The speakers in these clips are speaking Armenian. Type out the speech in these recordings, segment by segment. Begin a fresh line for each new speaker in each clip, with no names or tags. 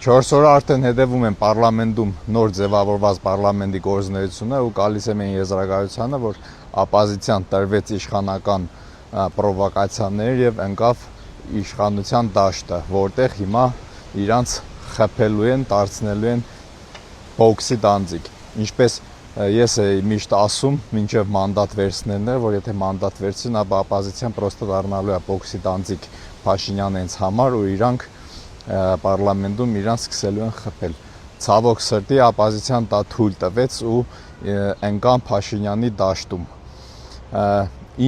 4 օր արդեն հետևում են պարլամենտում նոր ձևավորված պարլամենտի գործունեությունը ու գալիս եմ այն եզրակացությանը, որ оппозիցիան տրվեց իշխանական պրովոկացիաներ եւ ընկավ իշխանության դաշտը, որտեղ հիմա իրանց խփելու են, դարձնելու են բոքսի դանձիկ։ Ինչպես ես միշտ ասում, մինչև մանդատ վերցնելն է, որ եթե մանդատ վերցնեն, ապա оппозիցիան պրոստը դառնալու է բոքսի դանձիկ Փաշինյանից համար ու իրանք պարլամենտում իրանք սկսելու են խփել։ Ցավոք սրտի оппозիցիան դա թույլ տվեց ու ընկան Փաշինյանի դաշտում։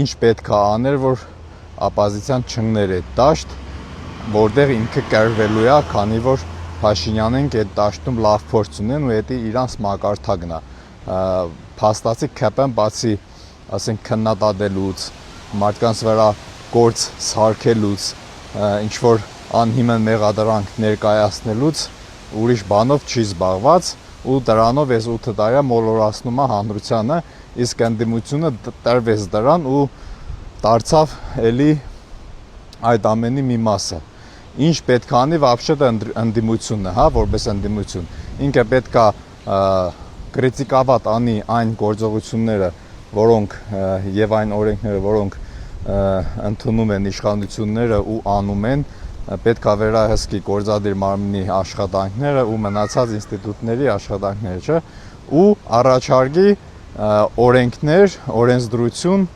Ինչ պետք է աներ, որ оппозիցիան չընկներ այդ դաշտ, որտեղ ինքը կերվելու է, քանի որ Փաշինյանին այդ դաշտում լավ փորձ ունեն ու դա իրանց մակարդակն է։ Փաստացի ԿՊ-ն բացի, ասենք, քննադատելուց, մարդկանց վրա գործ սարքելուց, ինչ որ անհիմն մեղադրանք ներկայացնելուց ուրիշ բանով չի զբաղված ու դրանով այս 8 տարի մոլորացնում է հանրությանը, իսկ ընդդիմությունը տրվեց դրան ու դարձավ էլի այդ ամենի մի մասը։ Ինչ պետք է անի вообще-то ընդդիմությունը, հա, որպես ընդդիմություն։ Ինքը պետք է կրիտիկավատ անի այն գործողությունները, որոնք եւ այն օրենքները, որոնք ընդունում են իշխանությունները ու անում են, պետք է վերահսկի գործադիր մարմնի աշխատանքները ու մնացած ինստիտուտների աշխատանքները, չէ՞, ու առաջարկի օրենքներ, օրենսդրություն,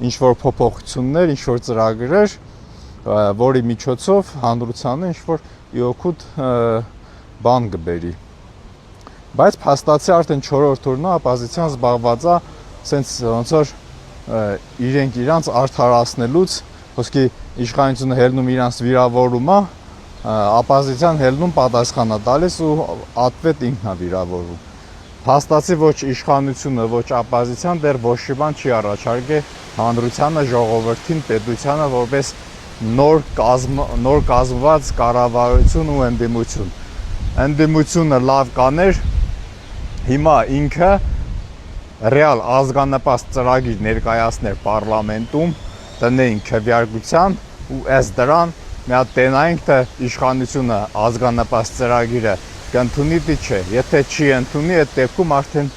ինչ որ փոփոխություններ, ինչ որ ծրագրեր, որի միջոցով հանրությանը ինչ որ իօքուտ բան կբերի։ Բայց փաստացի արդեն 4-րդ օրն է оппозիցիան զբաղված է սենց ոնց որ իրենք իրանց արդարացնելուց, ոսկի իշխանությունը հելնում իրանց վիրավորում է, оппозիցիան հելնում պատասխան է տալիս ու ատվետ ինքն է վիրավորում։ Փաստացի ոչ իշխանությունը, ոչ оппозիցիան դեռ ոչ մի բան չի առաջարկել հանրությանը, ժողովրդին, պետությանը որպես նոր կազմված կառավարություն ու ընդդիմություն։ Ընդդիմությունը լավ կաներ, հիմա ինքը ռեալ ազգանապաստ ծրագիր ներկայացներ պարլամենտում, տնեին քվեարկության ու ըստ դրան մի հատ տենայինք, թե իշխանությունը ազգանապաստ ծրագիրը կընդունի թե չէ։ Եթե չի ընդունի, այդ դեպքում արդեն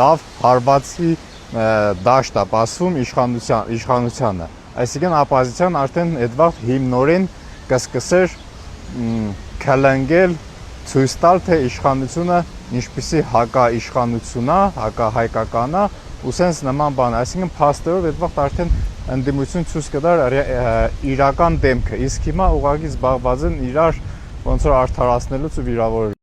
լավ հարվածի դաշտ է պասվում իշխանությանը։ Այսինքն оппозիցիան արդեն այդ վաղ հիմնորեն կսկսեր քալանգել, ցույց տալ, թե իշխանությունը ինչպիսի հակաիշխանություն է, հակահայկական է ու սենց նման բան, այսինքն փաստերով այդ վաղ արդեն ընդդիմություն ցույց կտար իրական դեմքը, իսկ հիմա ուղղակի զբաղված են իրար ոնց որ արդարացնելուց ու վիրավորելուց։